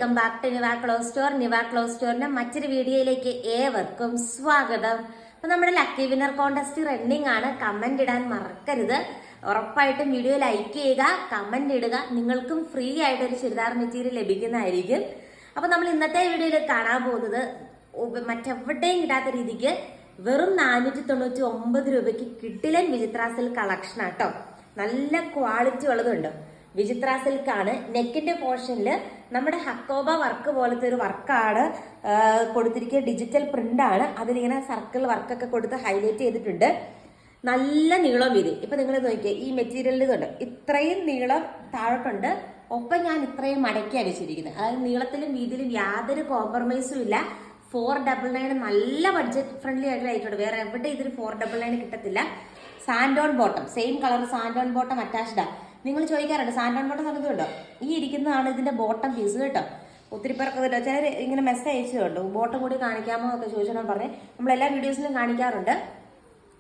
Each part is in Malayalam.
Welcome back to Niva cloth store. Niva cloth സ്റ്റോറിന്റെ മറ്റൊരു വീഡിയോയിലേക്ക് ഏവർക്കും സ്വാഗതം. അപ്പൊ നമ്മുടെ ലക്കി വിന്നർ കോൺടെസ്റ്റ് റണ്ണിങ് ആണ്. കമന്റ് ഇടാൻ മറക്കരുത്. ഉറപ്പായിട്ടും വീഡിയോ ലൈക്ക് ചെയ്യുക, കമന്റ് ഇടുക. നിങ്ങൾക്കും ഫ്രീ ആയിട്ട് ഒരു ചുരിദാർ മെറ്റീരിയൽ ലഭിക്കുന്നതായിരിക്കും. അപ്പൊ നമ്മൾ ഇന്നത്തെ വീഡിയോയിൽ കാണാൻ പോകുന്നത് മറ്റെവിടെയും കിട്ടാത്ത രീതിക്ക് വെറും 499 രൂപയ്ക്ക് കിഡിലൻ വിചിത്ര സിൽക്ക് കളക്ഷൻ ആട്ടോ. നല്ല ക്വാളിറ്റി ഉള്ളതുണ്ട്. വിചിത്ര സിൽക്ക് ആണ്. നെക്കിന്റെ പോർഷനിൽ നമ്മുടെ ഹക്കോബ വർക്ക് പോലത്തെ ഒരു വർക്കാണ് കൊടുത്തിരിക്കുക. ഡിജിറ്റൽ പ്രിന്റ് ആണ്. അതിലിങ്ങനെ സർക്കിൾ വർക്കൊക്കെ കൊടുത്ത് ഹൈലൈറ്റ് ചെയ്തിട്ടുണ്ട്. നല്ല നീളം വീതി. ഇപ്പൊ നിങ്ങൾ നോക്കിയേ, ഈ മെറ്റീരിയലിൽ ഇതുണ്ട്, ഇത്രയും നീളം താഴോട്ടുണ്ട്. ഒപ്പം ഞാൻ ഇത്രയും മടക്കിയാണ് വെച്ചിരിക്കുന്നത്. അതായത് നീളത്തിലും വീതിയിലും യാതൊരു കോംപ്രമൈസും ഇല്ല. 499 നല്ല ബഡ്ജറ്റ് ഫ്രണ്ട്ലി ആയിട്ട് ആയിട്ടുണ്ട്. വേറെ എവിടെ ഇതിന് 499 കിട്ടത്തില്ല. സാൻഡോൺ ബോട്ടം, സെയിം കളർ സാൻഡോൺ ബോട്ടം അറ്റാച്ച്ഡാ. നിങ്ങൾ ചോദിക്കാറുണ്ട് സാൻഡോൺ ബോട്ടം പറഞ്ഞതുണ്ടോ? ഈ ഇരിക്കുന്നതാണ് ഇതിന്റെ ബോട്ടം പീസ് കേട്ടോ. ഒത്തിരി പേർക്ക് ചിലർ ഇങ്ങനെ മെസ്സേജ് അയച്ചതുണ്ട്, ബോട്ടം കൂടി കാണിക്കാമോ ഒക്കെ ചോദിച്ചാൽ പറഞ്ഞേ. നമ്മളെല്ലാ വീഡിയോസിലും കാണിക്കാറുണ്ട്.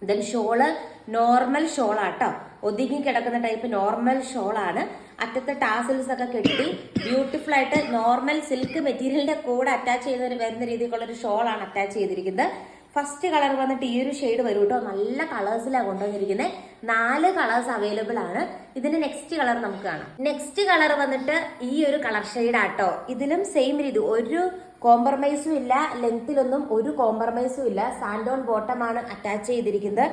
ദെൻ ഷോള് നോർമൽ ഷോളാട്ടോ. ഒതുങ്ങി കിടക്കുന്ന ടൈപ്പ് നോർമൽ ഷോളാണ്. അറ്റത്തെ ടാസിൽസ് ഒക്കെ കെട്ടി ബ്യൂട്ടിഫുൾ ആയിട്ട് നോർമൽ സിൽക്ക് മെറ്റീരിയലിന്റെ കൂടെ അറ്റാച്ച് ചെയ്ത് വരുന്ന രീതിക്കുള്ള ഒരു ഷോളാണ് അറ്റാച്ച് ചെയ്തിരിക്കുന്നത്. ഫസ്റ്റ് കളർ വന്നിട്ട് ഈ ഒരു ഷെയ്ഡ് വരും കേട്ടോ. നല്ല കളേഴ്സിലാണ് കൊണ്ടുവന്നിരിക്കുന്നത്. 4 കളേഴ്സ് അവൈലബിൾ ആണ്. ഇതിന്റെ നെക്സ്റ്റ് കളർ നമുക്ക് കാണാം. നെക്സ്റ്റ് കളർ വന്നിട്ട് ഈ ഒരു കളർ ഷെയ്ഡാട്ടോ. ഇതിലും സെയിം രീതി, ഒരു കോംപ്രമൈസും ഇല്ല. ലെങ്തിലൊന്നും ഒരു കോംപ്രമൈസും ഇല്ല. സാൻഡോൺ ബോട്ടമാണ് അറ്റാച്ച് ചെയ്തിരിക്കുന്നത്.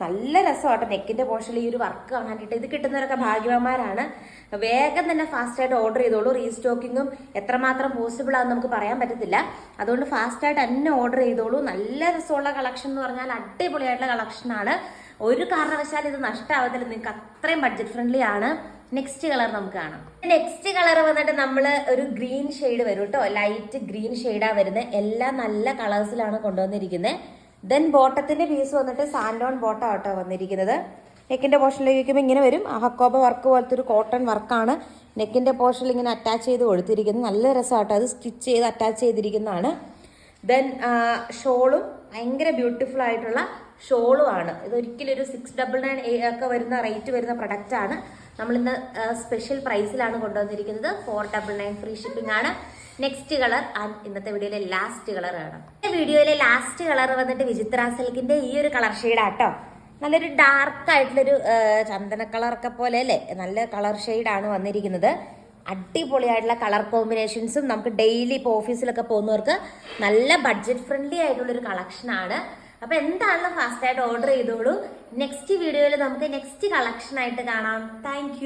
നല്ല രസമാട്ടോ. നെക്കിന്റെ പോർഷനിൽ ഈ ഒരു വർക്ക് കാണാനായിട്ട്. ഇത് കിട്ടുന്നവരൊക്കെ ഭാഗ്യവാന്മാരാണ്. വേഗം തന്നെ ഫാസ്റ്റ് ആയിട്ട് ഓർഡർ ചെയ്തോളൂ. റീസ്റ്റോക്കിങ്ങും എത്രമാത്രം പോസിബിൾ ആണെന്ന് നമുക്ക് പറയാൻ പറ്റത്തില്ല. അതുകൊണ്ട് ഫാസ്റ്റ് ആയിട്ട് തന്നെ ഓർഡർ ചെയ്തോളൂ. നല്ല രസമുള്ള കളക്ഷൻ എന്ന് പറഞ്ഞാൽ അടിപൊളിയായിട്ടുള്ള കളക്ഷനാണ്. ഒരു കാരണവശാലും ഇത് നഷ്ടമാവത്തില്ല. നിങ്ങൾക്ക് അത്രയും ബഡ്ജറ്റ് ഫ്രണ്ട്ലി ആണ്. നെക്സ്റ്റ് കളർ നമുക്ക് കാണാം. നെക്സ്റ്റ് കളർ വന്നിട്ട് നമ്മൾ ഒരു ഗ്രീൻ ഷെയ്ഡ് വരും കേട്ടോ. ലൈറ്റ് ഗ്രീൻ ഷെയ്ഡാ വരുന്നത്. എല്ലാം നല്ല കളേഴ്സിലാണ് കൊണ്ടുവന്നിരിക്കുന്നത്. ദെൻ ബോട്ടത്തിന്റെ പീസ് വന്നിട്ട് സാൻഡോൺ ബോട്ടം ആട്ടോ വന്നിരിക്കുന്നത്. നെക്കിന്റെ പോർഷനിലേക്ക് വയ്ക്കുമ്പോൾ ഇങ്ങനെ വരും. ഹക്കോബ വർക്ക് പോലത്തെ ഒരു കോട്ടൺ വർക്കാണ് നെക്കിന്റെ പോർഷനിൽ ഇങ്ങനെ അറ്റാച്ച് ചെയ്ത് കൊടുത്തിരിക്കുന്നത്. നല്ല രസമാട്ടോ. അത് സ്റ്റിച്ച് ചെയ്ത് അറ്റാച്ച് ചെയ്തിരിക്കുന്നതാണ്. ദെൻ ഷോളും ഭയങ്കര ബ്യൂട്ടിഫുൾ ആയിട്ടുള്ള ഷോളുമാണ്. ഇതൊരിക്കലും ഒരു 699 ഒക്കെ വരുന്ന റേറ്റ് വരുന്ന പ്രൊഡക്റ്റ് ആണ്. നമ്മളിന്ന് സ്പെഷ്യൽ പ്രൈസിലാണ് കൊണ്ടുവന്നിരിക്കുന്നത്. 499 ഫ്രീ ഷിപ്പിംഗ് ആണ്. നെക്സ്റ്റ് കളർ ഇന്നത്തെ വീഡിയോയിലെ ലാസ്റ്റ് കളർ ആണ്. വീഡിയോയിലെ ലാസ്റ്റ് കളർ വന്നിട്ട് വിചിത്ര സിൽക്കിന്റെ ഈ ഒരു കളർ ഷെയ്ഡാട്ടോ. നല്ലൊരു ഡാർക്ക് ആയിട്ടുള്ളൊരു ചന്ദന കളറൊക്കെ പോലെ അല്ലേ, നല്ല കളർ ഷെയ്ഡാണ് വന്നിരിക്കുന്നത്. അടിപൊളിയായിട്ടുള്ള കളർ കോമ്പിനേഷൻസും നമുക്ക് ഡെയിലി ഇപ്പോൾ ഓഫീസിലൊക്കെ പോകുന്നവർക്ക് നല്ല ബഡ്ജറ്റ് ഫ്രണ്ട്ലി ആയിട്ടുള്ളൊരു കളക്ഷനാണ്. അപ്പൊ എന്താണെന്ന് ഫാസ്റ്റ് ആയിട്ട് ഓർഡർ ചെയ്തോളൂ. നെക്സ്റ്റ് വീഡിയോയിൽ നമുക്ക് നെക്സ്റ്റ് കളക്ഷൻ ആയിട്ട് കാണാം. താങ്ക്